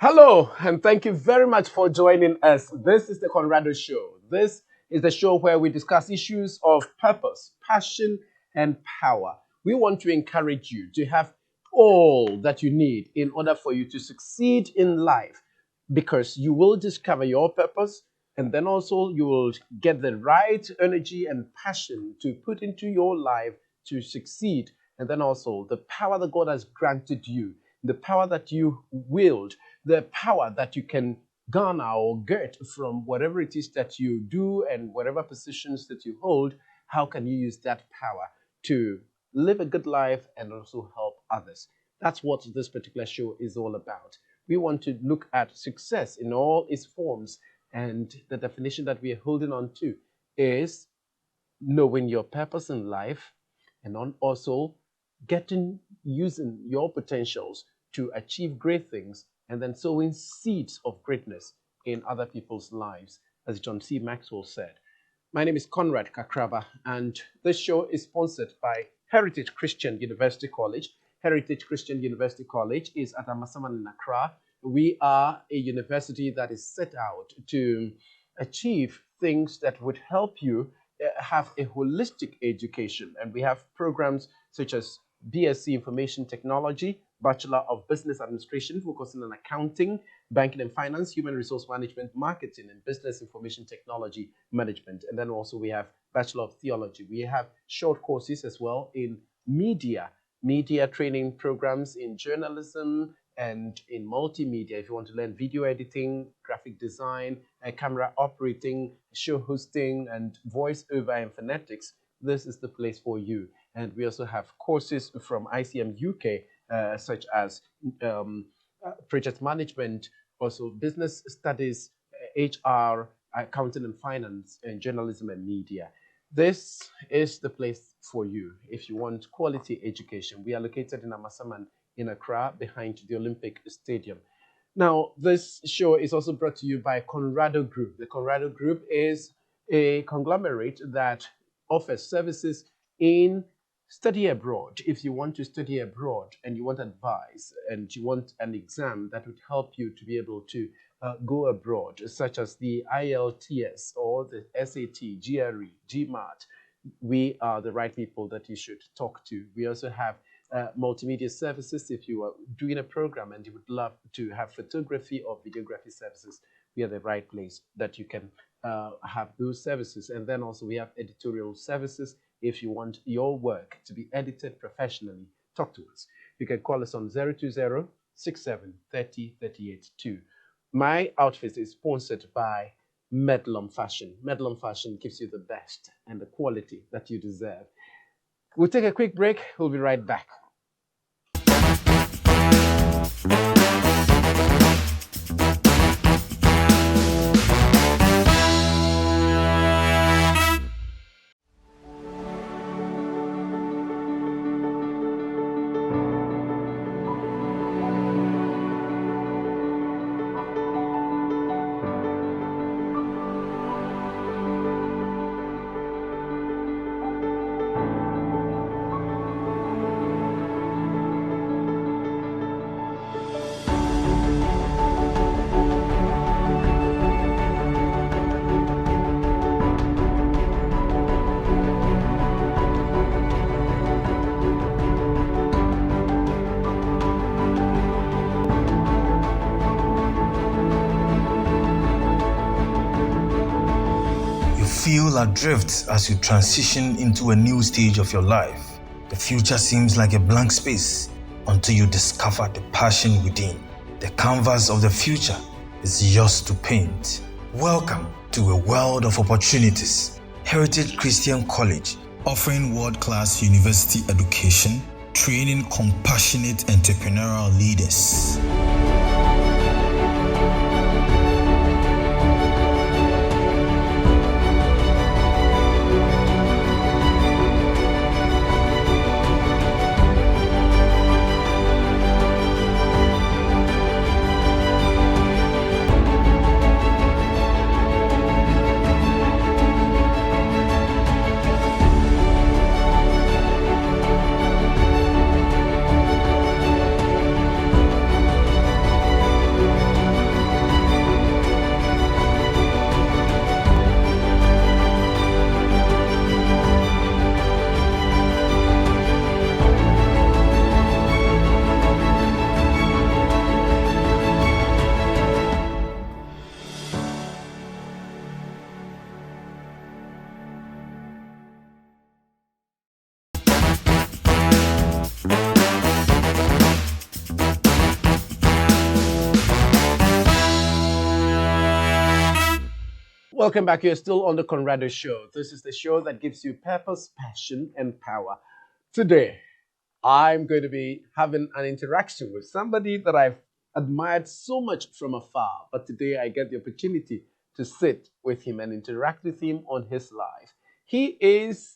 Hello, and thank you very much for joining us. This is the Conrado Show. This is the show where we discuss issues of purpose, passion, and power. We want to encourage you to have all that you need in order for you to succeed in life because you will discover your purpose and then also you will get the right energy and passion to put into your life to succeed. And then also the power that God has granted you, the power that you wield, the power that you can garner or get from whatever it is that you do and whatever positions that you hold. How can you use that power to live a good life and also help others? That's what this particular show is all about. We want to look at success in all its forms, and the definition that we are holding on to is knowing your purpose in life and also using your potentials to achieve great things and then sowing seeds of greatness in other people's lives, as John C. Maxwell said. My name is Conrad Kakraba, and this show is sponsored by Heritage Christian University College. Heritage Christian University College is at Amasaman in Accra. We are a university that is set out to achieve things that would help you have a holistic education. And we have programs such as BSc Information Technology, Bachelor of Business Administration, focusing on accounting, banking and finance, human resource management, marketing, and business information technology management. And then also we have Bachelor of Theology. We have short courses as well in media training programs in journalism and in multimedia. If you want to learn video editing, graphic design, camera operating, show hosting, and voiceover and phonetics, this is the place for you. And we also have courses from ICM UK, such as project management, also business studies, HR, accounting and finance, and journalism and media. This is the place for you if you want quality education. We are located in Amasaman in Accra, behind the Olympic Stadium. Now, this show is also brought to you by Conrado Group. The Conrado Group is a conglomerate that offers services in study abroad. If you want to study abroad and you want advice and you want an exam that would help you to be able to go abroad, such as the IELTS or the SAT, GRE, GMAT, we are the right people that you should talk to. We also have multimedia services. If you are doing a program and you would love to have photography or videography services, we are the right place that you can have those services. And then also we have editorial services. If you want your work to be edited professionally, talk to us. You can call us on 020-6730-382. My outfit is sponsored by Medlum Fashion. Medlum Fashion gives you the best and the quality that you deserve. We'll take a quick break. We'll be right back. Feel adrift as you transition into a new stage of your life. The future seems like a blank space until you discover the passion within. The canvas of the future is yours to paint. Welcome to a world of opportunities. Heritage Christian College, offering world-class university education, training compassionate entrepreneurial leaders. Welcome back. You're still on the Conrado Show. This is the show that gives you purpose, passion, and power. Today, I'm going to be having an interaction with somebody that I've admired so much from afar. But today, I get the opportunity to sit with him and interact with him on his life. He is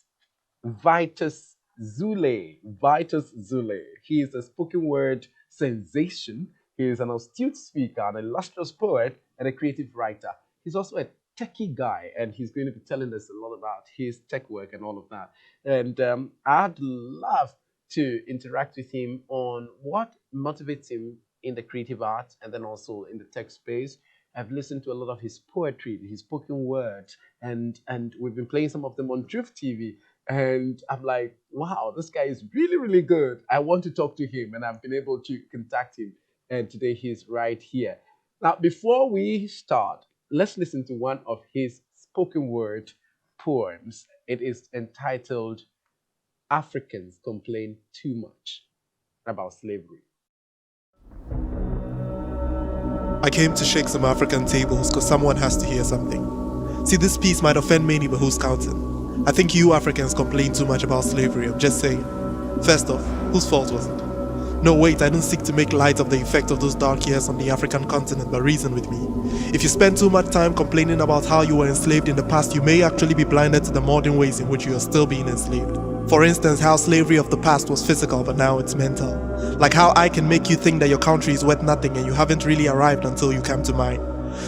Vitus Zulee. Vitus Zulee. He is a spoken word sensation. He is an astute speaker, an illustrious poet, and a creative writer. He's also a techie guy, and he's going to be telling us a lot about his tech work and all of that. And I'd love to interact with him on what motivates him in the creative arts and then also in the tech space. I've listened to a lot of his poetry, his spoken words, and we've been playing some of them on Drift TV. And I'm like, wow, this guy is really, really good. I want to talk to him, and I've been able to contact him. And today he's right here. Now, before we start, let's listen to one of his spoken word poems. It is entitled Africans Complain Too Much About Slavery. I came to shake some African tables because someone has to hear something. See, this piece might offend many, but who's counting? I think you Africans complain too much about slavery, I'm just saying. First off, whose fault was it? No, wait, I don't seek to make light of the effect of those dark years on the African continent, but reason with me. If you spend too much time complaining about how you were enslaved in the past, you may actually be blinded to the modern ways in which you are still being enslaved. For instance, how slavery of the past was physical, but now it's mental. Like how I can make you think that your country is worth nothing and you haven't really arrived until you come to mine.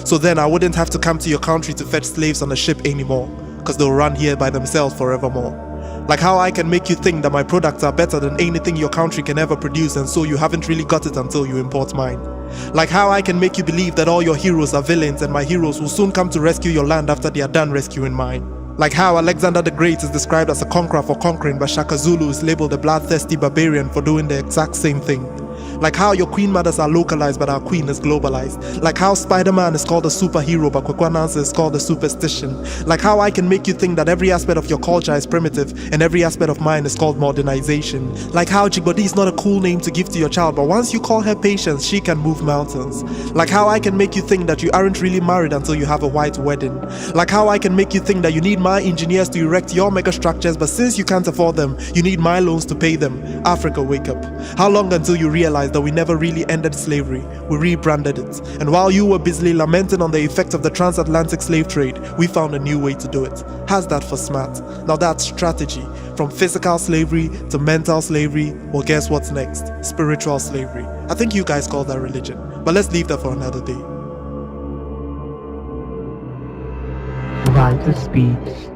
So then I wouldn't have to come to your country to fetch slaves on a ship anymore, because they'll run here by themselves forevermore. Like how I can make you think that my products are better than anything your country can ever produce, and so you haven't really got it until you import mine. Like how I can make you believe that all your heroes are villains and my heroes will soon come to rescue your land after they are done rescuing mine. Like how Alexander the Great is described as a conqueror for conquering, but Shaka Zulu is labeled a bloodthirsty barbarian for doing the exact same thing. Like how your queen mothers are localized but our queen is globalized. Like how Spider-Man is called a superhero but Kwekwanansa is called a superstition. Like how I can make you think that every aspect of your culture is primitive and every aspect of mine is called modernization. Like how Jigbodi is not a cool name to give to your child, but once you call her Patience, she can move mountains. Like how I can make you think that you aren't really married until you have a white wedding. Like how I can make you think that you need my engineers to erect your mega structures, but since you can't afford them, you need my loans to pay them. Africa, wake up. How long until you realize that we never really ended slavery, we rebranded it. And while you were busily lamenting on the effects of the transatlantic slave trade, we found a new way to do it. How's that for smart? Now that's strategy. From physical slavery to mental slavery, well, guess what's next? Spiritual slavery. I think you guys call that religion, but let's leave that for another day. Vitus speaks.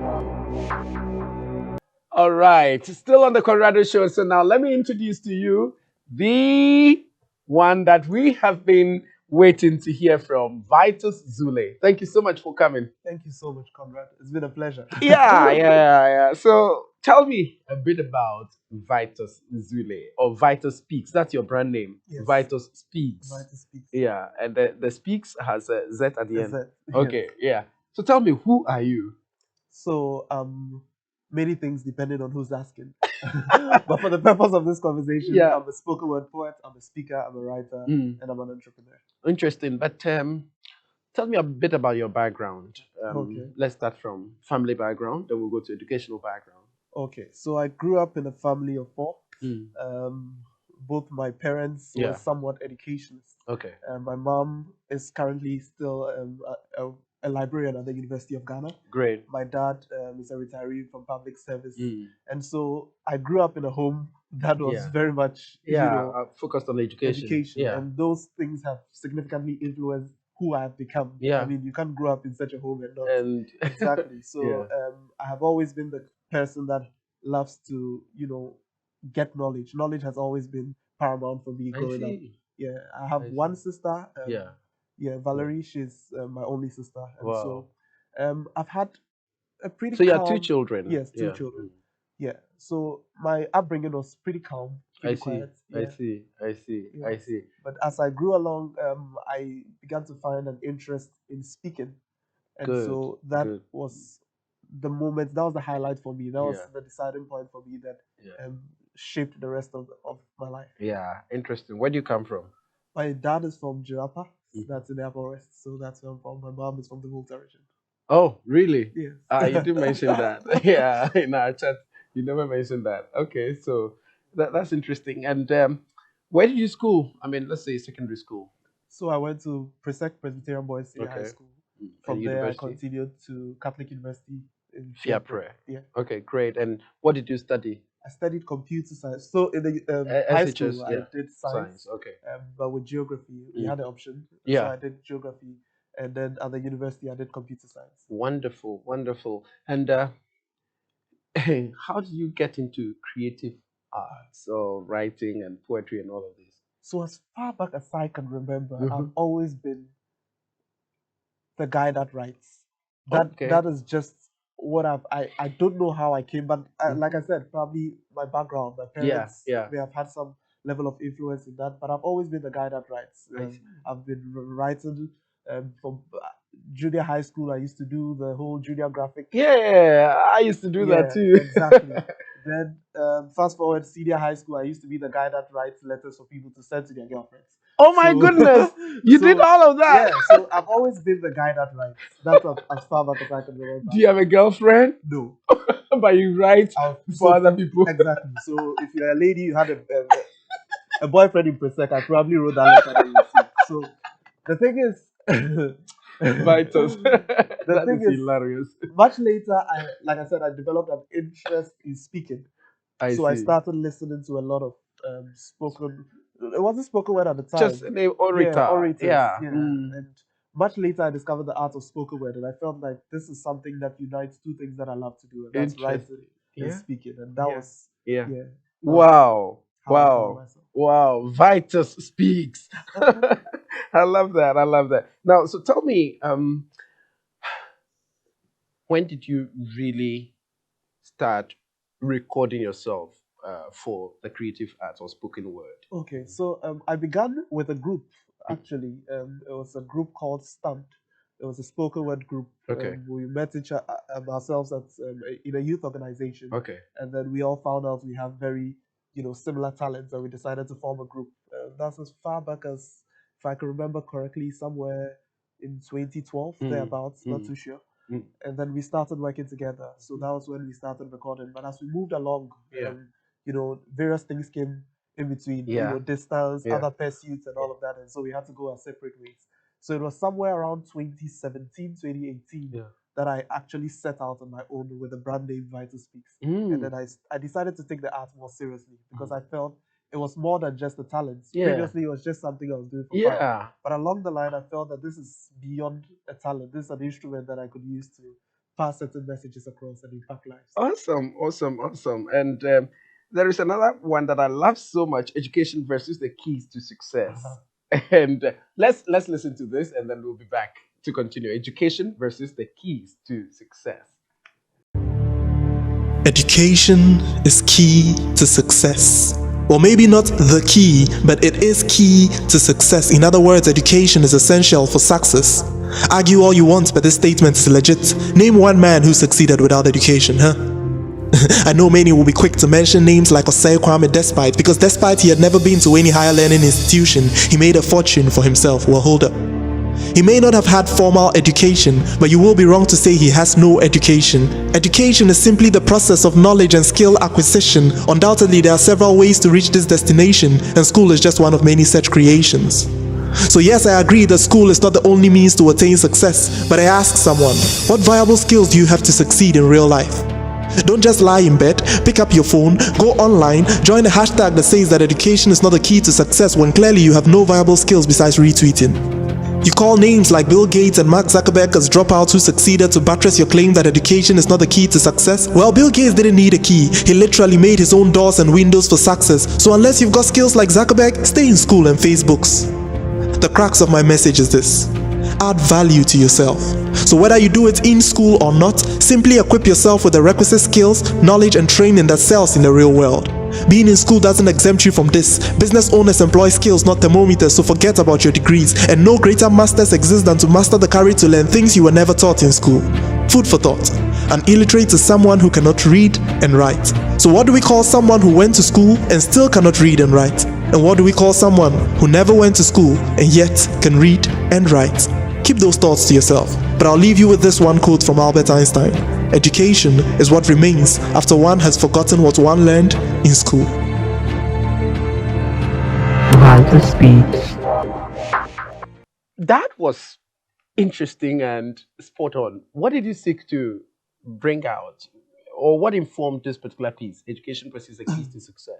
All right, still on the Conrado Show. So now let me introduce to you the one that we have been waiting to hear from, Vitus Zulee. Thank you so much for coming. Thank you so much, Conrad. It's been a pleasure. Yeah. So tell me a bit about Vitus Zulee, or Vitus Speaks. That's your brand name. Yes. Vitus Speaks. Vitus speaks. Yeah, and the Speaks has a Z at the end. Is it? Okay, yeah. So tell me, who are you? So, many things depending on who's asking. But for the purpose of this conversation, Yeah. I'm a spoken word poet, I'm a speaker, I'm a writer, Mm. and I'm an entrepreneur. Interesting, but tell me a bit about your background. Okay. Let's start from family background, then we'll go to educational background. Okay, so I grew up in a family of four. Mm. Both my parents Yeah. were somewhat educationists. Okay, My mom is currently still a librarian at the University of Ghana. great. My dad is a retiree from public service. Mm. And so I grew up in a home that was Yeah. very much, Focused on education. Yeah, And those things have significantly influenced who I have become. Yeah. I mean, you can't grow up in such a home and not and exactly. So Yeah. I have always been the person that loves to, get knowledge. Knowledge has always been paramount for me I growing up. see. Yeah, I have I one sister. Yeah. Valerie. She's my only sister, and Wow. so I've had a pretty. So you have two calm- children. Yes, two Yeah. children. Yeah. So my upbringing was pretty calm, I pretty see. quiet. I Yeah. see. I see. I Yes. see. But as I grew along, I began to find an interest in speaking, and Good, so that good. was the moment. That was the highlight for me. That was Yeah. the deciding point for me that Yeah. shaped the rest of my life. Yeah. Interesting. Where do you come from? My dad is from Jirapa. Mhm. That's in the Upper West, so that's where I'm from. My mom is from the Volta region. Oh, really? Yes. You did mention that. Yeah, in our chat, you never mentioned that. Okay, so that's interesting. And where did you school? I mean, let's say secondary school. So I went to Presbyterian Boys Senior High Okay. School. And From there, I university? continued to Catholic University in Fair Fairport. prayer. Yeah. Okay, great. And what did you study? I studied computer science. So in the high SHS, school, yeah. I did science, Okay. but with geography, we Mm. had the option. Yeah. So I did geography, and then at the university, I did computer science. Wonderful, wonderful. And how did you get into creative arts or writing and poetry and all of this? So as far back as I can remember, Mhm. I've always been the guy that writes. Okay. That is just what I don't know how I came, but Mhm. like I said, probably my background, my parents, yeah. they have had some level of influence in that. But I've always been the guy that writes. I see. I've been writing from junior high school. I used to do the whole junior graphic. Yeah, I used to do that too. Exactly. Then fast forward senior high school, I used to be the guy that writes letters for people to send to their girlfriends. Oh my So- goodness, you so- did all of that. Yeah, so I've always been the guy that writes. That's as far back as I can remember. Do you have a girlfriend? No. But you write for other people. Exactly. So if you're a lady, you had a boyfriend in Presec, I probably wrote that letter that you received. So the thing is, Vitus. That thing is is- hilarious. much later, like I said, I developed an interest in speaking. I So I see. started listening to a lot of spoken. It wasn't spoken word at the time. Just the orator. Yeah, orators. Yeah. Yeah. Mm. And much later, I discovered the art of spoken word, and I felt like this is something that unites two things that I love to do, and that's writing and Yeah. speaking. And that Yeah. was Yeah. yeah. Wow. how I found Wow. myself. Wow. Vitus speaks. I love that. I love that. Now, so tell me, when did you really start recording yourself for the creative arts or spoken word? Okay, so I began with a group actually. It was a group called Stumped. It was a spoken word group. Okay. We met ourselves at in a youth organization, Okay. and then we all found out we have very similar talents, and we decided to form a group. That's as far back as, if I can remember correctly, somewhere in 2012 thereabouts. Not too sure. Mm. And then we started working together. So that was when we started recording. But as we moved along, Yeah. various things came in between, Yeah. distance, Yeah. other pursuits and all of that. And so we had to go our separate ways. So it was somewhere around 2017, 2018 Yeah. that I actually set out on my own with the brand name Vitus Speaks. Mm. And then I decided to take the art more seriously because I felt it was more than just a talent. Yeah. Previously, it was just something I was doing for fun. Yeah. But along the line, I felt that this is beyond a talent. This is an instrument that I could use to pass certain messages across and impact lives. Awesome. Awesome. Awesome. And there is another one that I love so much: education versus the keys to success. And let's listen to this, and then we'll be back to continue. Education versus the keys to success. Education is key to success. Or maybe not the key, but it is key to success. In other words, education is essential for success. Argue all you want, but this statement is legit. Name one man who succeeded without education, huh? I know many will be quick to mention names like Osei Kwame Despite, because despite he had never been to any higher learning institution, he made a fortune for himself. Well, hold up. He may not have had formal education, but you will be wrong to say he has no education. Education is simply the process of knowledge and skill acquisition. Undoubtedly, there are several ways to reach this destination, and school is just one of many such creations. So yes, I agree that school is not the only means to attain success, but I ask someone, what viable skills do you have to succeed in real life? Don't just lie in bed, pick up your phone, go online, join a hashtag that says that education is not the key to success when clearly you have no viable skills besides retweeting. You call names like Bill Gates and Mark Zuckerberg as dropouts who succeeded to buttress your claim that education is not the key to success? Well, Bill Gates didn't need a key. He literally made his own doors and windows for success. So unless you've got skills like Zuckerberg, stay in school and face books. The crux of my message is this: add value to yourself. So whether you do it in school or not, simply equip yourself with the requisite skills, knowledge and training that sells in the real world. Being in school doesn't exempt you from this. Business owners employ skills, not thermometers, so forget about your degrees. And no greater masters exist than to master the courage to learn things you were never taught in school. Food for thought. An illiterate is someone who cannot read and write. So what do we call someone who went to school and still cannot read and write? And what do we call someone who never went to school and yet can read and write? keep those thoughts to yourself, but I'll leave you with this one quote from Albert Einstein. Education is what remains after one has forgotten what one learned in school. Vitus speaks. That was interesting and spot on. What did you seek to bring out, or what informed this particular piece? Education pursues the keys to success.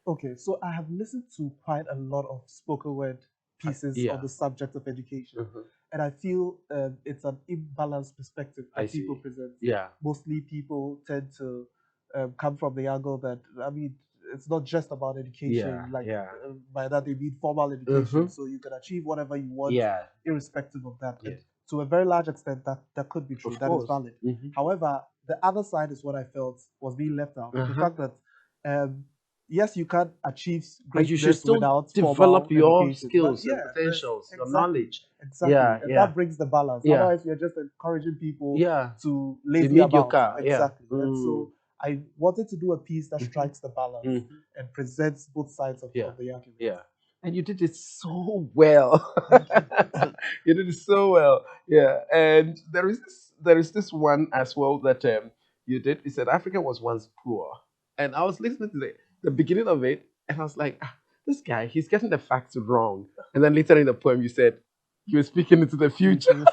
Okay, so I have listened to quite a lot of spoken word pieces yeah. on the subject of education, Mhm. and I feel it's an imbalanced perspective I that people see. present. Yeah. Mostly people tend to come from the angle that, I mean, it's not just about education. Yeah, Like yeah. by that they mean formal education, Mhm. so you can achieve whatever you want, Yeah. irrespective of that. Yeah. And to a very large extent, that could be true. Of That is course. valid. Mhm. However, the other side is what I felt was being left out. The Uh-huh. fact that yes, you can achieve But you should greatness still without develop formal your education. skills But and yeah, potentials, your exactly, knowledge. exactly, Yeah, and yeah. that brings the balance. Yeah. Otherwise, you're just encouraging people Yeah. to Be lazy about. mediocre. Yeah. Exactly, and so I wanted to do a piece that strikes the balance Mhm. and presents both sides of Yeah. the argument. Yeah. And you did it so well. Thank you. You did it so well. Yeah. And there is this one as well that you did. You said Africa was once poor. And I was listening to the beginning of it, and I was like, this guy, he's getting the facts wrong. And then later in the poem you said you were speaking into the future.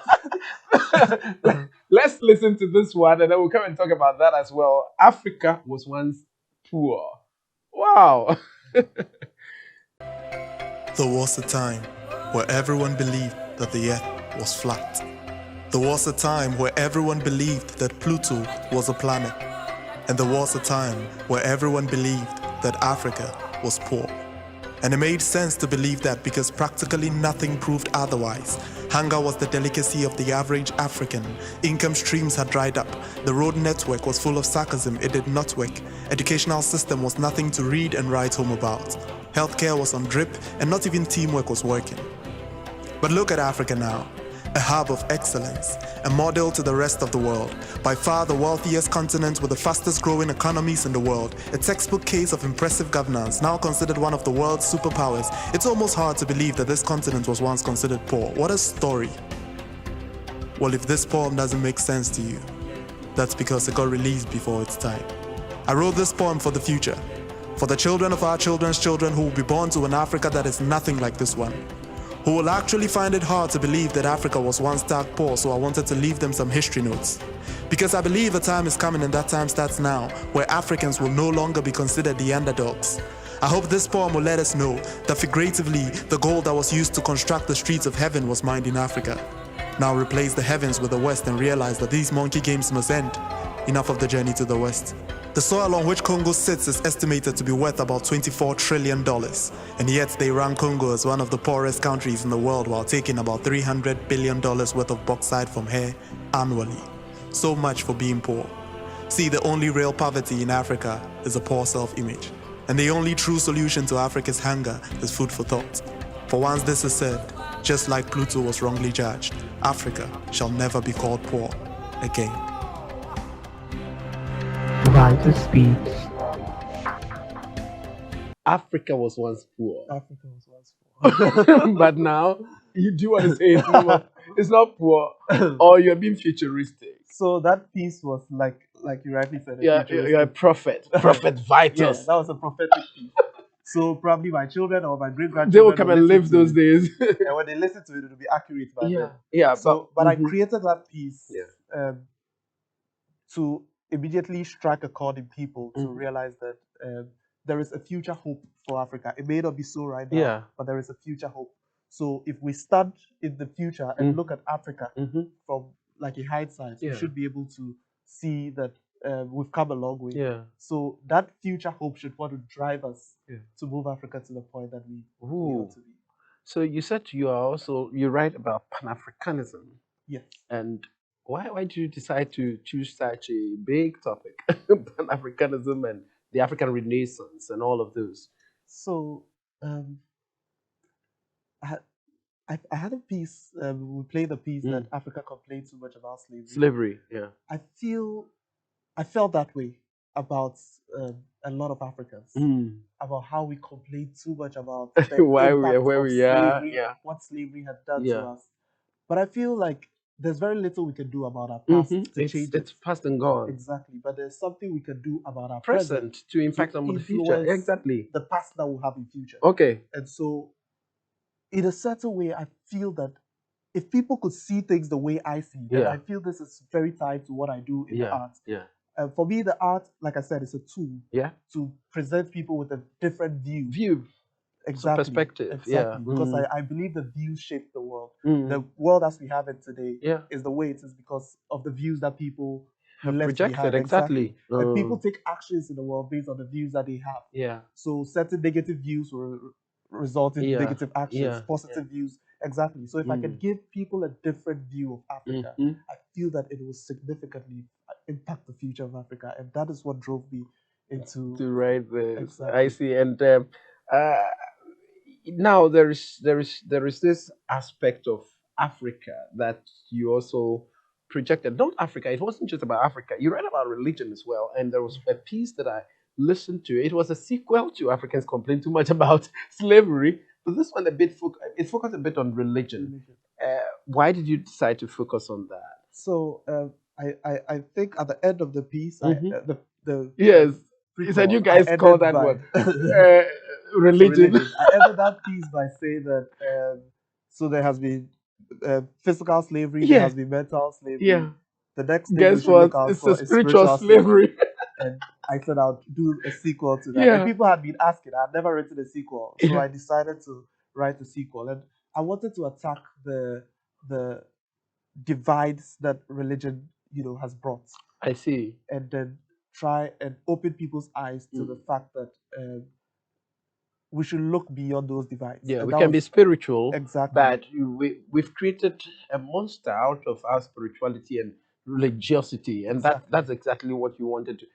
Let's listen to this one and then we'll come and talk about that as well. Africa was once poor. Wow. There was a time where everyone believed that the earth was flat. There was a time where everyone believed that Pluto was a planet. And there was a time where everyone believed that Africa was poor. And it made sense to believe that because practically nothing proved otherwise. Hunger was the delicacy of the average African. Income streams had dried up. The road network was full of sarcasm. It did not work. Educational system was nothing to read and write home about. Healthcare was on drip, and not even teamwork was working. But look at Africa now. A hub of excellence, a model to the rest of the world, by far the wealthiest continent with the fastest growing economies in the world, a textbook case of impressive governance, now considered one of the world's superpowers. It's almost hard to believe that this continent was once considered poor. What a story. Well, if this poem doesn't make sense to you, that's because it got released before its time. I wrote this poem for the future, for the children of our children's children who will be born to an Africa that is nothing like this one, who will actually find it hard to believe that Africa was once stark poor, so I wanted to leave them some history notes. Because I believe a time is coming, and that time starts now, where Africans will no longer be considered the underdogs. I hope this poem will let us know that figuratively, the gold that was used to construct the streets of heaven was mined in Africa. Now replace the heavens with the West and realize that these monkey games must end. Enough of the journey to the West. The soil on which Congo sits is estimated to be worth about $24 trillion, and yet they rank Congo as one of the poorest countries in the world while taking about $300 billion worth of bauxite from here annually. So much for being poor. See, the only real poverty in Africa is a poor self-image, and the only true solution to Africa's hunger is food for thought. For once this is said, just like Pluto was wrongly judged, Africa shall never be called poor again. Vitus speaks. Africa was once poor. Africa was once poor. But now you do want to say it's not poor, or you're being futuristic. So that piece was like you rightly said. You're a prophet, Prophet Vitus. Yeah, that was a prophetic piece. So probably my children or my great grandchildren They will come and live those days. and when they listen to it, it'll be accurate by then. Yeah. But I mhm. created that piece Yeah. to immediately strike a chord in people to Mhm. realize that there is a future hope for Africa. It may not be so right now, Yeah. but there is a future hope. So if we stand in the future and look at Africa from like a hindsight, we should be able to see that we've come a long way. Yeah. So that future hope should want to drive us Yeah. to move Africa to the point that we Ooh. want to be. So you said you write about Pan-Africanism, Yes. and why did you decide to choose such a big topic, Pan-Africanism and the African Renaissance and all of those? So I had a piece. We played a piece that Africa complained too much about slavery. Slavery, yeah. I felt that way about a lot of Africans, about how we complain too much about the Why we are impact where of we are, slavery, what slavery had done to us. But I feel like there's very little we can do about our past to change It's it. past and gone. Exactly. But there's something we can do about our Present to impact on the future. influence Exactly. the past that we'll have in future. Okay. And so, in a certain way, I feel that if people could see things the way I see, then I feel this is very tied to what I do in the art. Yeah. For me, the art, like I said, is a tool to present people with a different view. Exactly. Perspective. Exactly. Because I believe the views shape the world. Mm. The world as we have it today is the way it is because of the views that people have left projected. behind. Exactly. And people take actions in the world based on the views that they have. Yeah. So certain negative views will result in negative actions. Positive views. Exactly. So if I can give people a different view of Africa, I feel that it will significantly impact the future of Africa. And that is what drove me into to write this. Exactly. I see. And now there is this aspect of Africa that you also projected. Not Africa. It wasn't just about Africa. You read about religion as well. And there was a piece that I listened to. It was a sequel to Africans Complain Too Much About Slavery. But this one it focused a bit on religion. Why did you decide to focus on that? So I think at the end of the piece, yes, you said you guys call that one religion. I ended that piece by saying that so there has been physical slavery, there has been mental slavery. Yeah. The next thing guess what? It's a spiritual slavery. And I said I'll do a sequel to that. And people had been asking. I had never written a sequel, so I decided to write a sequel. And I wanted to attack the divides that religion, has brought. I see. And then try and open people's eyes to the fact that we should look beyond those divides. Yeah, and we can be spiritual. Exactly. But we've created a monster out of our spirituality and religiosity, and that's exactly what you wanted to.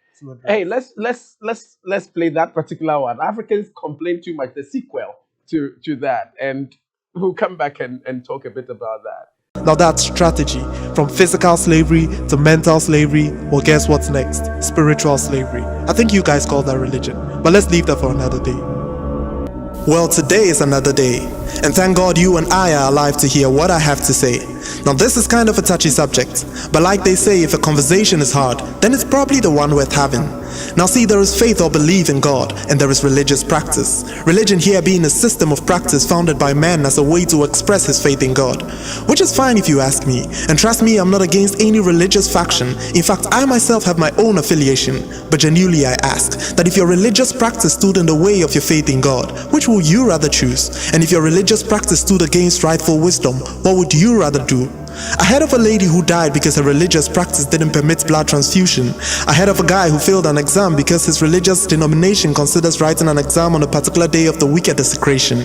Hey, let's play that particular one. Africans Complain Too Much, the sequel to that, and we'll come back and talk a bit about that. Now that's strategy. From physical slavery to mental slavery, well, guess what's next? Spiritual slavery. I think you guys call that religion, but let's leave that for another day. Well, today is another day, and thank God you and I are alive to hear what I have to say. Now this is kind of a touchy subject, but like they say, if a conversation is hard, then it's probably the one worth having. Now see, there is faith or belief in God, and there is religious practice. Religion here being a system of practice founded by man as a way to express his faith in God. Which is fine if you ask me, and trust me, I'm not against any religious faction. In fact, I myself have my own affiliation. But genuinely I ask, that if your religious practice stood in the way of your faith in God, which would you rather choose? And if your religious practice stood against rightful wisdom, what would you rather do? I heard of a lady who died because her religious practice didn't permit blood transfusion. I heard of a guy who failed an exam because his religious denomination considers writing an exam on a particular day of the week a desecration.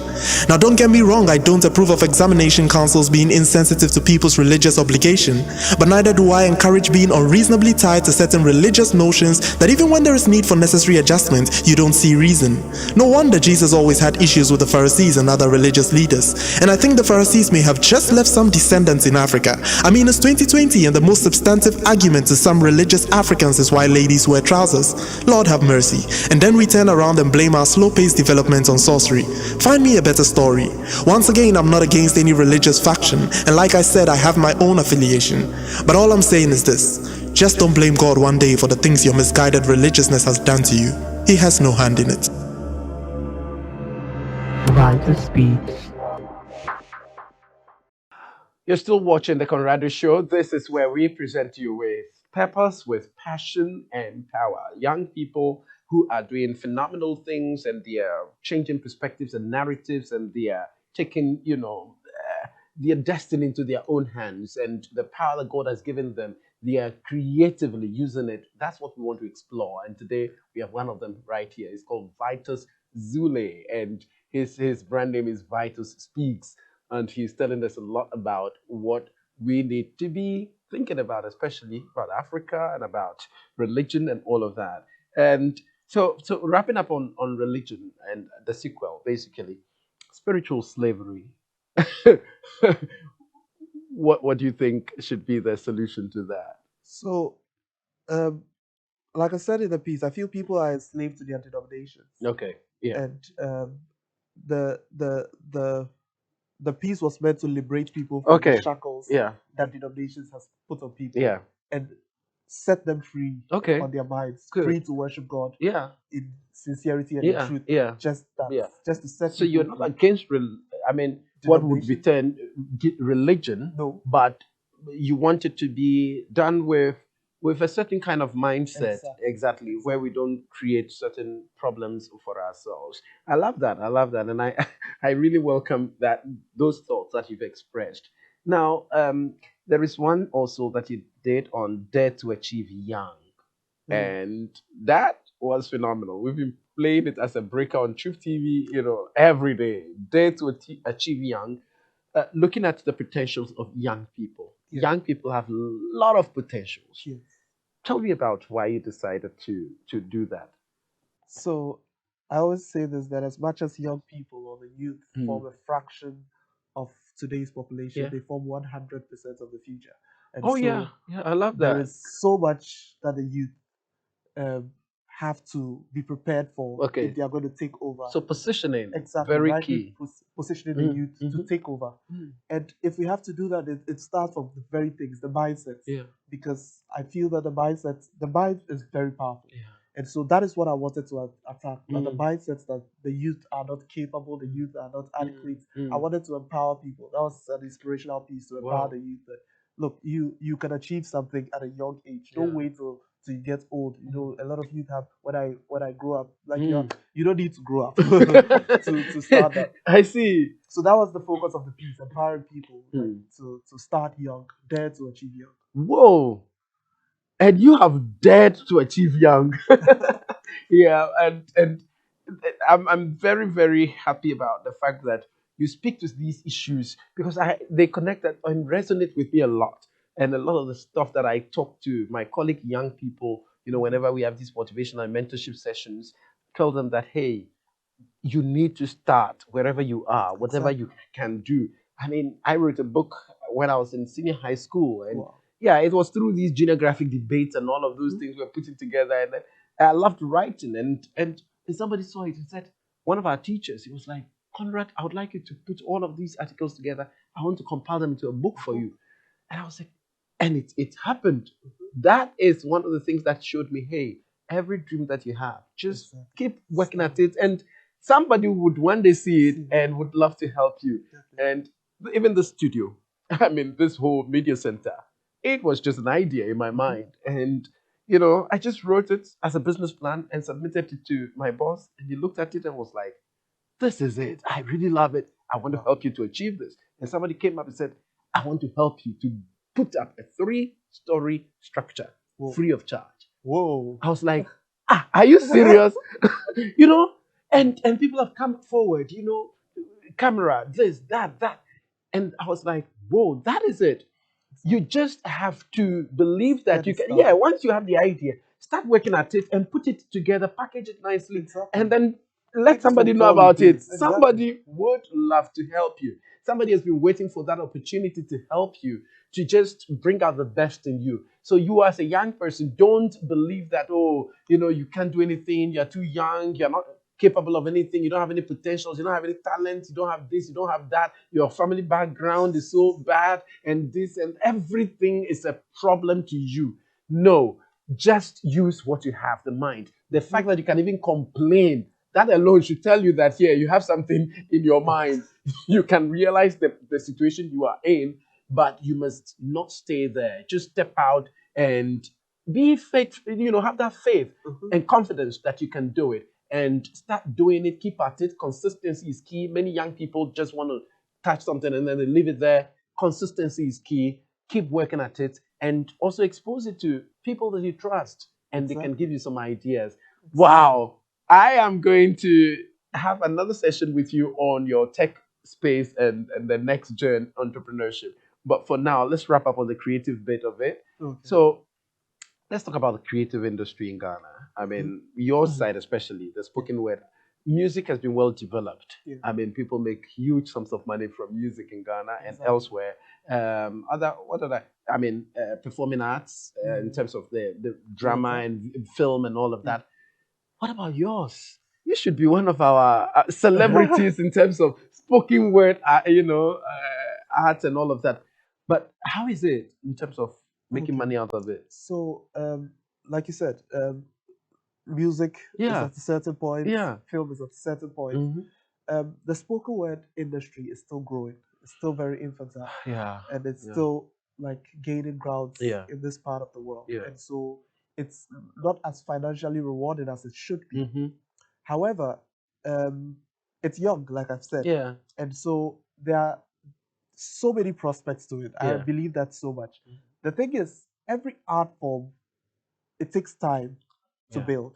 Now don't get me wrong, I don't approve of examination councils being insensitive to people's religious obligation, but neither do I encourage being unreasonably tied to certain religious notions that even when there is need for necessary adjustment, you don't see reason. No wonder Jesus always had issues with the Pharisees and other religious leaders, and I think the Pharisees may have just left some descendants in Africa. I mean, it's 2020 and the most substantive argument to some religious Africans is why ladies wear trousers. Lord have mercy. And then we turn around and blame our slow-paced development on sorcery. Find me a better story. Once again, I'm not against any religious faction, and like I said, I have my own affiliation. But all I'm saying is this: just don't blame God one day for the things your misguided religiousness has done to you. He has no hand in it. Vitus speaks. You're still watching The Conrado Show. This is where we present you with purpose, with passion and power. Young people who are doing phenomenal things, and they are changing perspectives and narratives, and they are taking, their destiny into their own hands, and the power that God has given them, they are creatively using it. That's what we want to explore. And today we have one of them right here. It's called Vitus Zulee, and his brand name is Vitus Speaks. And he's telling us a lot about what we need to be thinking about, especially about Africa and about religion and all of that. And so wrapping up on religion and the sequel, basically, spiritual slavery. What do you think should be the solution to that? So, like I said in the piece, I feel people are enslaved to their denominations. Okay. Yeah. And the the piece was meant to liberate people from the shackles that denominations has put on people. And set them free on their minds, free to worship God in sincerity and in truth. Just that. Just to set so you're not against what would be termed religion, but you want it to be done with a certain kind of mindset, exactly, where we don't create certain problems for ourselves. I love that. And I I really welcome those thoughts that you've expressed. Now, there is one also that you did on Dare to Achieve Young, and that was phenomenal. We've been playing it as a breaker on Truth TV, every day. Dare to Achieve Young, looking at the potentials of young people. Young people have a lot of potentials. Tell me about why you decided to do that. So I always say this, that as much as young people or the youth form a fraction of today's population, they form 100% of the future. And I love that. There is so much that the youth have to be prepared for if they are going to take over. So positioning, very key. Positioning the youth to take over. And if we have to do that, it starts from the very things, the mindsets. Because I feel that the mind is very powerful. And so that is what I wanted to attack. The mindsets that the youth are not capable, the youth are not adequate. I wanted to empower people. That was an inspirational piece, to empower the youth. That, look, you can achieve something at a young age. Don't wait till you get old. A lot of youth have, when I grow up, like you don't need to grow up to start that. I see. So that was the focus of the piece, empowering people to start young, dare to achieve young. Whoa. And you have dared to achieve young. And I'm very, very happy about the fact that you speak to these issues, because they connect and resonate with me a lot. And a lot of the stuff that I talk to my colleague young people, whenever we have these motivational and mentorship sessions, tell them that, hey, you need to start wherever you are, whatever you can do. I wrote a book when I was in senior high school, and it was through these geographic debates and all of those things we were putting together. And I loved writing, and somebody saw it and said, one of our teachers, he was like, Conrad, I would like you to put all of these articles together. I want to compile them into a book for you. And I was like, and it happened. That is one of the things that showed me, hey, every dream that you have, just keep working at it. And somebody would one day see it and would love to help you. And even the studio, this whole media center, it was just an idea in my mind. And, I just wrote it as a business plan and submitted it to my boss. And he looked at it and was like, this is it. I really love it. I want to help you to achieve this. And somebody came up and said, I want to help you to put up a 3-story structure free of charge. Whoa. I was like, are you serious? And people have come forward, camera, this, that. And I was like, whoa, that is it. You just have to believe that you can. Once you have the idea, start working at it and put it together, package it nicely, and then let somebody know about it. Somebody would love to help you. Somebody has been waiting for that opportunity to help you, to just bring out the best in you. So you as a young person, don't believe that, you can't do anything, you're too young, you're not capable of anything, you don't have any potentials, you don't have any talent, you don't have this, you don't have that, your family background is so bad, and this and everything is a problem to you. No, just use what you have, the mind. The fact that you can even complain, that alone should tell you that, you have something in your mind. You can realize the situation you are in, but you must not stay there. Just step out and be faithful, have that faith and confidence that you can do it. And start doing it, keep at it. Consistency is key. Many young people just want to touch something and then they leave it there. Consistency is key. Keep working at it, and also expose it to people that you trust, and they can give you some ideas. Wow. I am going to have another session with you on your tech space and the next gen entrepreneurship. But for now, let's wrap up on the creative bit of it. So let's talk about the creative industry in Ghana. Your side especially, the spoken word. Music has been well developed. People make huge sums of money from music in Ghana and elsewhere. Performing arts in terms of the drama and film and all of that. What about yours? you should be one of our celebrities in terms of spoken word, art and all of that. But how is it in terms of making money out of it? So, like you said, music is at a certain point. Film is at a certain point. Mm-hmm. The spoken word industry is still growing. It's still very infantile. And it's still like gaining grounds in this part of the world. And so it's not as financially rewarded as it should be. Mm-hmm. However, it's young, like I've said. And so there are so many prospects to it. I believe that so much. Mm-hmm. The thing is, every art form, it takes time to build.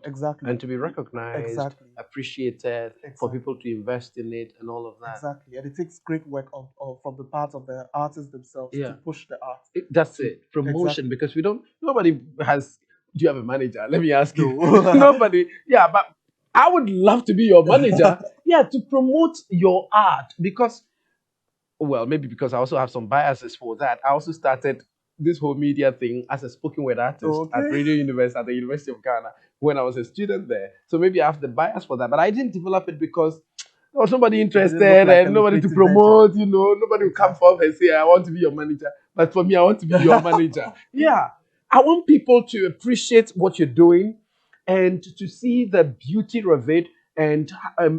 Exactly. And to be recognized, appreciated, for people to invest in it and all of that. Exactly. And it takes great work from the part of the artists themselves to push the art. That's it. Promotion, because nobody has, do you have a manager? Let me ask you. Nobody. Yeah, but I would love to be your manager. To promote your art because, well, maybe because I also have some biases for that. I also started this whole media thing as a spoken word artist at Radio University, at the University of Ghana, when I was a student there. So maybe I have the bias for that. But I didn't develop it because there was nobody interested and nobody to promote, nobody would come forward and say, I want to be your manager. But for me, I want to be your manager. I want people to appreciate what you're doing and to see the beauty of it and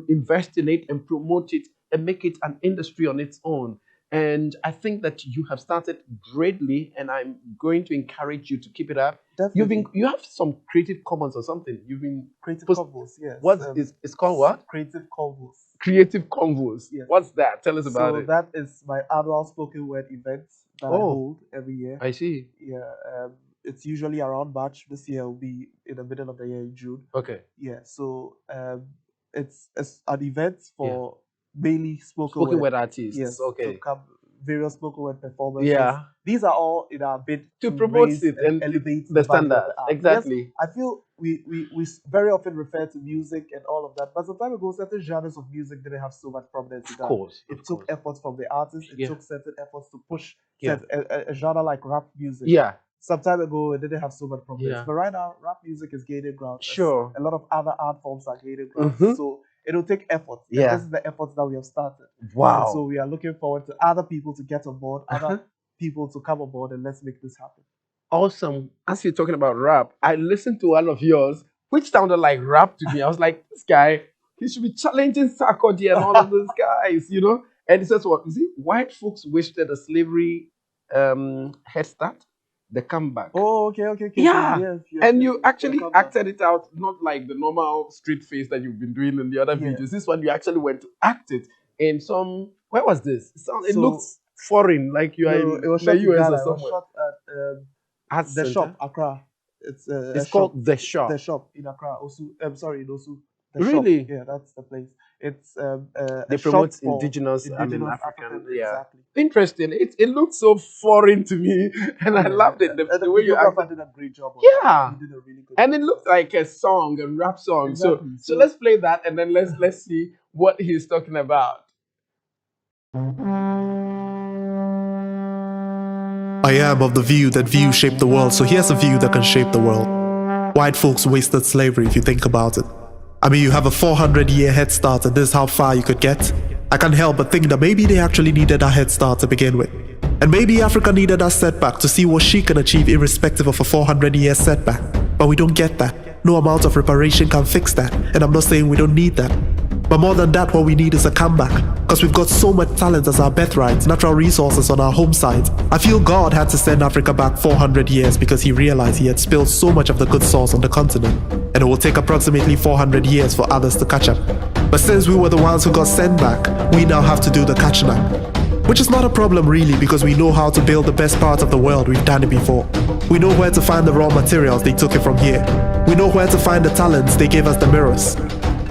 invest in it and promote it and make it an industry on its own. And I think that you have started greatly, and I'm going to encourage you to keep it up. Definitely. You have some Creative Commons or something. You've been Creative Commons, yes. It's called what? Creative Commons. Creative Commons. Yes. What's that? Tell us about it. So that is my annual spoken word event that I hold every year. I see. It's usually around March. This year will be in the middle of the year in June. Okay. So it's an event for mainly spoken word artists. Yes. Okay. To come, various spoken word performers. These are all in our bid to promote it and elevate the standard. Exactly. Yes, I feel we very often refer to music and all of that, but some time ago, certain genres of music didn't have so much prominence. Of course. It took efforts from the artists. It took certain efforts to push a genre like rap music. Some time ago, it didn't have so much prominence. But right now, rap music is gaining ground. Sure. A lot of other art forms are gaining ground. Mm-hmm. So it'll take effort. This is the efforts that we have started. Wow. And so we are looking forward to other people to get on board, other people to come on board, and let's make this happen. Awesome. As you're talking about rap, I listened to one of yours, which sounded like rap to me. I was like, this guy, he should be challenging Sarkodie and all of those guys, And he says, what? Is it white folks wasted a slavery head start? The comeback. Oh, okay. Yeah. And you actually acted it out, not like the normal street face that you've been doing in the other videos. This one, you actually went to act it in some, where was this? It looks foreign, like you are in the US or somewhere. It was shot at the shop, Accra. It's called The Shop. The Shop in Accra. In Osu. Really? Shop. Yeah, that's the place. It's they promote indigenous African. Exactly. Interesting. It looked so foreign to me, and I loved it. The way you acted. Did a great job. You did a really good. And it looked like a song, a rap song. Exactly. So let's play that, and then let's see what he's talking about. I am of the view that views shape the world, so here's a view that can shape the world. White folks wasted slavery if you think about it. I mean, you have a 400-year head start and this is how far you could get. I can't help but think that maybe they actually needed a head start to begin with. And maybe Africa needed a setback to see what she can achieve irrespective of a 400-year setback. But we don't get that. No amount of reparation can fix that. And I'm not saying we don't need that. But more than that, what we need is a comeback. Because we've got so much talent as our birthright, natural resources on our home side. I feel God had to send Africa back 400 years because he realized he had spilled so much of the good sauce on the continent. And it will take approximately 400 years for others to catch up. But since we were the ones who got sent back, we now have to do the catching up. Which is not a problem really, because we know how to build the best part of the world. We've done it before. We know where to find the raw materials, they took it from here. We know where to find the talents, they gave us the mirrors.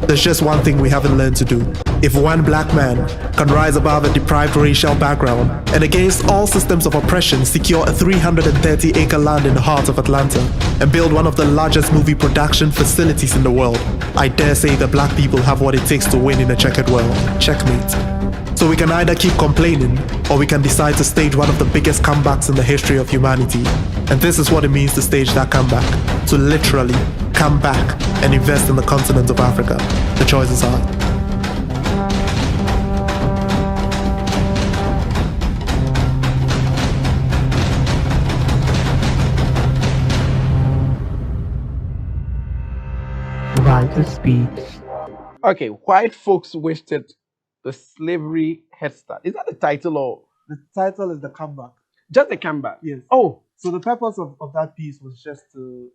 There's just one thing we haven't learned to do. If one black man can rise above a deprived racial background and against all systems of oppression secure a 330-acre land in the heart of Atlanta and build one of the largest movie production facilities in the world, I dare say that black people have what it takes to win in a checkered world. Checkmate. So we can either keep complaining or we can decide to stage one of the biggest comebacks in the history of humanity. And this is what it means to stage that comeback. To literally come back and invest in the continent of Africa. The choice is hard. Vitus speech. Okay, white folks wasted the slavery head start. Is that the title or The title is The Comeback. just a comeback? Yes. Oh, So the purpose of that piece was just to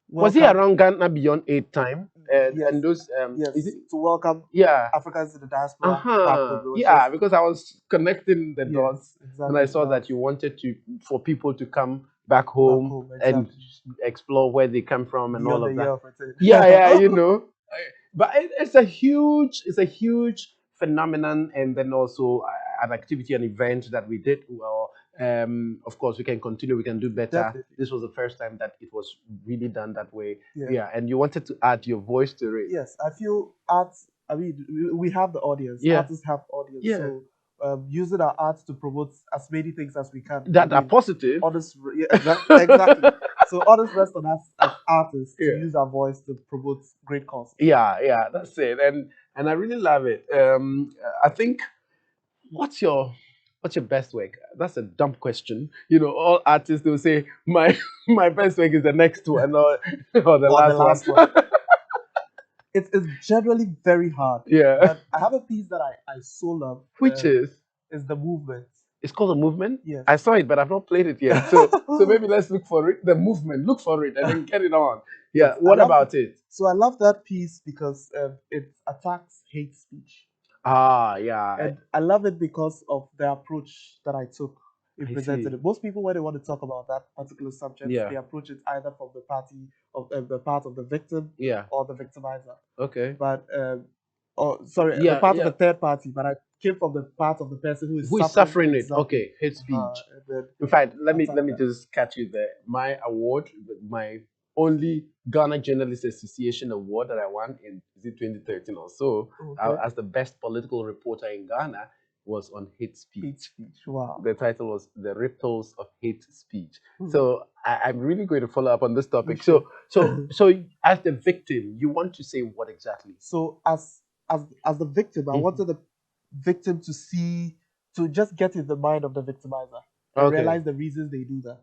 was he around Ghana Beyond 8 time? Yes. And those Yes, is it? to welcome Yeah. Africans in the diaspora. back to the Yeah, just- because I was connecting the yes, dots exactly. and I saw that you wanted for people to come back home, and explore where they come from and Beyond all of the year that. of return. Yeah, you know. But it's a huge phenomenon, and then also an activity, an event that we did well. Of course, we can continue. We can do better. Definitely. This was the first time that it was really done that way. Yeah. Yeah, and you wanted to add your voice to it. Yes, I feel arts. I mean, we have the audience. Yeah. Artists have audience. Yeah. So using our arts to promote as many things as we can That are positive. Yeah, exactly. So others rest on us as artists Yeah. to use our voice to promote great causes. Yeah, that's it. And I really love it. I think, what's your best work? That's a dumb question. You know, all artists, they'll say my best work is the next one or the last one. It's generally very hard. Yeah. But I have a piece that I so love. Which is The Movement. It's called The Movement? Yes. I saw it, but I've not played it yet. So maybe let's look for it. The Movement. Look for it and then get it on. Yeah. Yes, What about it? So I love that piece because it attacks hate speech. Yeah. And I love it because of the approach that I took in I presenting see. it. Most people, when they want to talk about that particular subject, Yeah. they approach it either from the party of the part of the victim Yeah. or the victimizer. Okay. But the part of the third party. But I came from the part of the person who is suffering it. exactly. Okay. Hate speech. And then In fact, let me that. just catch you there. My award, my only Ghana Journalists Association award that I won in 2013 or so, as the best political reporter in Ghana, was on hate speech. Hate speech. Wow. The title was "The Ripples of Hate Speech." So I'm really going to follow up on this topic. So as the victim, you want to say what exactly? So as the victim, I wanted the victim to just get in the mind of the victimizer and realize the reasons they do that.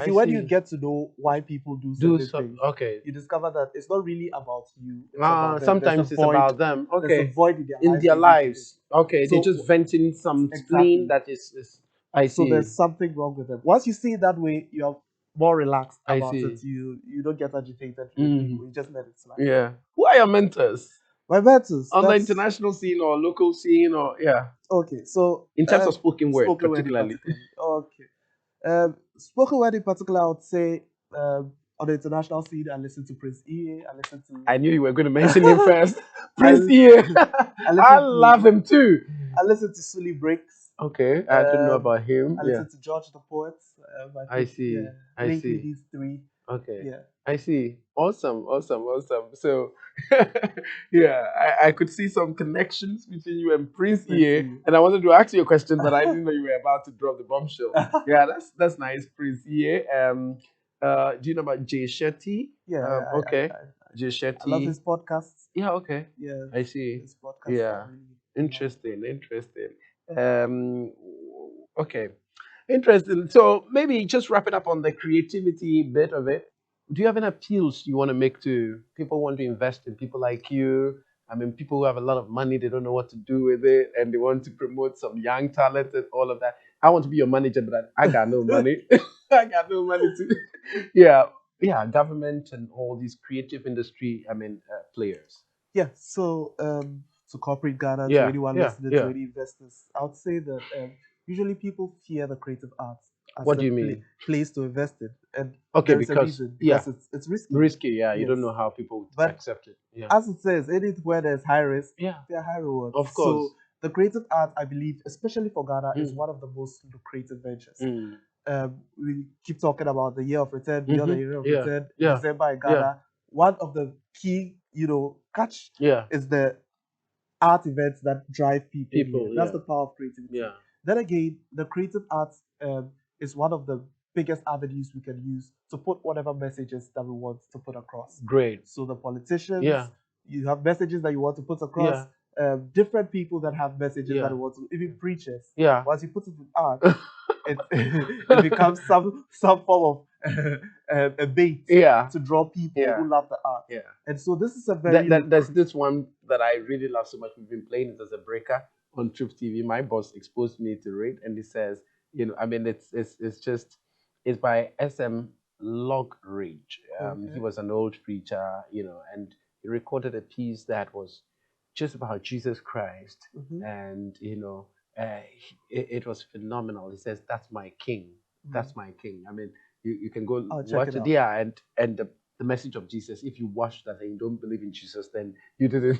See, when you get to know why people do certain things, you discover that it's not really about you. Sometimes it's about them. There's a void in their lives. Okay, they're just venting some spleen that is. I see. So there's something wrong with them. Once you see it that way, you're more relaxed about it. You don't get agitated. You just let it slide. Yeah. Who are your mentors? My mentors On the international scene or local scene or Okay, so in terms of spoken word, particularly. Okay. Spoken word in particular, I would say on the international scene, I listen to Prince EA. I knew you were going to mention him first. Prince EA. I love him too. I listen to Zulee Breaks. Okay, I don't know about him. I listen to George the Poet. I see. Yeah, I see. These three. Okay. Yeah. I see. Awesome. So, yeah, I could see some connections between you and Prince EA, and I wanted to ask you a question, but I didn't know you were about to drop the bombshell. Yeah, that's nice, Prince EA. Do you know about Jay Shetty? Yeah. Jay Shetty. I love his podcasts. Yeah. Okay. Yeah. I see. His podcasts. Yeah. Interesting. Okay. Interesting. So maybe just wrap it up on the creativity bit of it. Do you have any appeals you want to make to people who want to invest in people like you? I mean, people who have a lot of money, they don't know what to do with it, and they want to promote some young talent and all of that. I want to be your manager, but I got no money. I got no money to. Yeah, government and all these creative industry, players. Yeah, so to corporate Ghana, to anyone listening, to any investors, I would say that usually people fear the creative arts. What do you mean? Place to invest in. And because it's risky. Risky, yeah. You don't know how people would accept it. Yeah. As it says, anything where there's high risk, there are high rewards. Of course. So the creative art, I believe, especially for Ghana, is one of the most lucrative ventures. We keep talking about the year of return, beyond the year of return, December in Ghana. One of the key, catch is the art events that drive people. That's the power of creativity. Then again, the creative arts is one of the biggest avenues we can use to put whatever messages that we want to put across. Great. So the politicians, you have messages that you want to put across. Different people that have messages that you want to, even preachers. Once you put it in art, it becomes some form of a bait to draw people who love the art. And so this is a very there's this one that I really love so much. We've been playing it as a breaker on Truth TV. My boss exposed me to it, and he says, I mean, it's by SM Logridge. He was an old preacher, and he recorded a piece that was just about Jesus Christ, and it was phenomenal. He says, "That's my king. That's my king." I mean, you can go watch it. Yeah, and the message of Jesus. If you watch that and you don't believe in Jesus, then you didn't.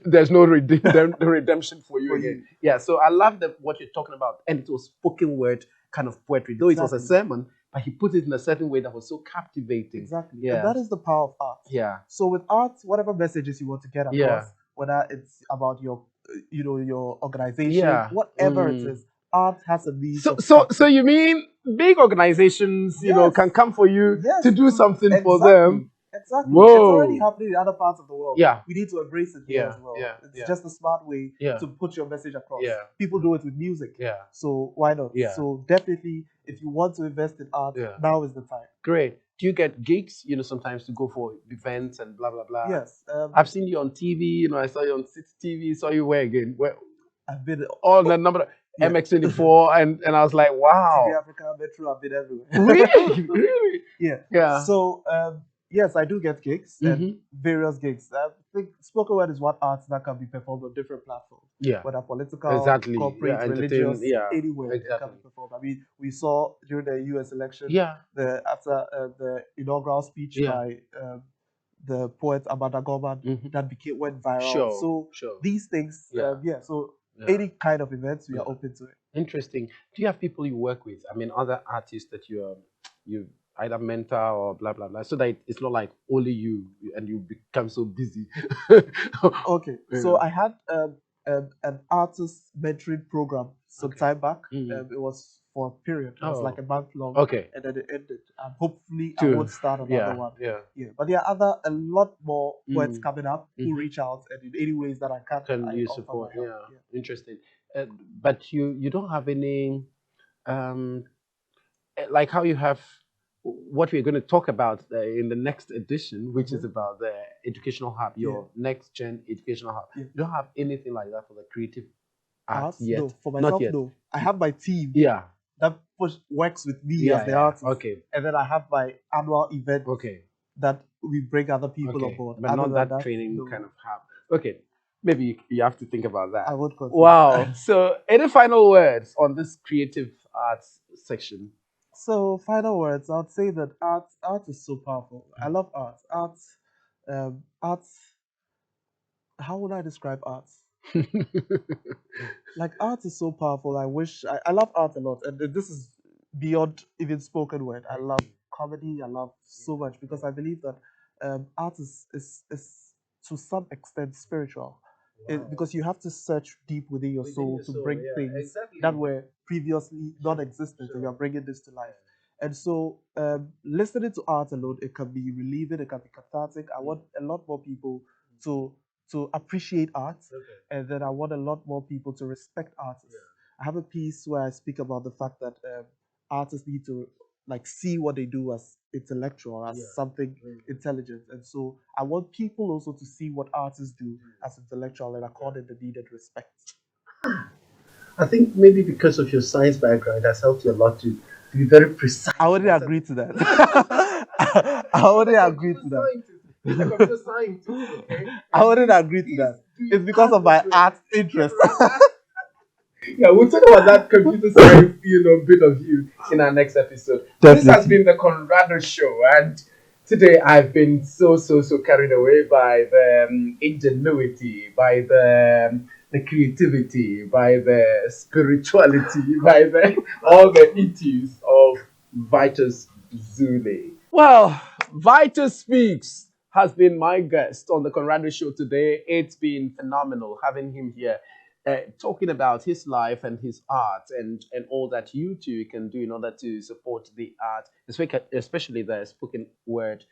There's no redemption for you again. Yeah. So I love what you're talking about, and it was spoken word kind of poetry. Though it was a sermon, but he put it in a certain way that was so captivating. Exactly. Yeah. And that is the power of art. Yeah. So with art, whatever messages you want to get across, whether it's about your organization, whatever it is, art has a means. So you mean big organizations, can come for you to do something for them? Exactly. Whoa. It's already happening in other parts of the world. Yeah. We need to embrace it here as well. It's just a smart way to put your message across. People do it with music. So why not? So definitely, if you want to invest in art, now is the time. Great. Do you get gigs, sometimes to go for events and blah, blah, blah? Yes. I've seen you on TV, I saw you on City TV, saw you where again? Where? I've been all the number MX24 and I was like, wow. TV Africa, Metro, I've been everywhere. Really? Really? Yeah. So yes, I do get gigs and various gigs. I think spoken word is one art that can be performed on different platforms. Yeah. Whether political, corporate, religious, anywhere it can be performed. I mean, we saw during the US election, after the inaugural speech by the poet Amanda Gorman that went viral. These things, any kind of events, we are open to it. Interesting. Do you have people you work with? I mean, other artists that you either mentor or blah, blah, blah, so that it's not like only you and you become so busy. Okay. So I had an artist mentoring program some time back. It was for a period. It was like a month long. Okay. And then it ended. And hopefully I won't start another one. Yeah. But there are a lot more poets coming up who reach out, and in any ways that I can you support? Interesting. But you don't have any like how you have what we're going to talk about in the next edition, which is about the educational hub, your next gen educational hub. You don't have anything like that for the creative arts yet? No, for myself, no. I have my team that works with me as the artist. Okay. And then I have my annual event that we bring other people on board. But not that training kind of hub. Okay. Maybe you have to think about that. I would consider. Wow. So any final words on this creative arts section? So, final words, I would say that art is so powerful. I love art. Art, how would I describe art? Like, art is so powerful. I love art a lot. And this is beyond even spoken word. I love comedy. I love so much because I believe that art is to some extent spiritual. Because you have to search deep within your soul to bring things that were previously non-existent, and you're bringing this to life. And so, listening to art alone, it can be relieving, it can be cathartic. I want a lot more people to appreciate art, and then I want a lot more people to respect artists. I have a piece where I speak about the fact that artists need to see what they do as intellectual, as something intelligent. And so I want people also to see what artists do as intellectual and accord them the needed respect. I think maybe because of your science background, it has helped you a lot to be very precise. I wouldn't agree to that. I wouldn't agree to that. I wouldn't agree to that. It's because of my art interest. Yeah, we'll talk about that computer science, bit of you in our next episode. Definitely. This has been the Conrado Show, and today I've been so carried away by the ingenuity, by the creativity, by the spirituality, by all the issues of Vitus Zulee. Well, Vitus Speaks has been my guest on the Conrado Show today. It's been phenomenal having him here. talking about his life and his art and all that you too can do in order to support the art, especially the spoken word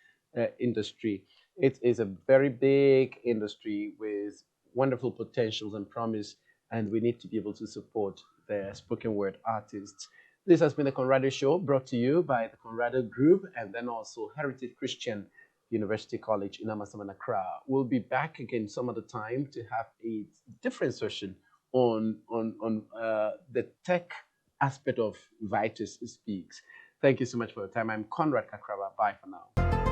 industry. It is a very big industry with wonderful potentials and promise, and we need to be able to support the spoken word artists. This has been the Conrado Show, brought to you by the Conrado Group and then also Heritage Christian University College in Amasaman, Accra. We'll be back again some other time to have a different session on the tech aspect of Vitus Speaks. Thank you so much for your time. I'm Conrad Kakraba. Bye for now.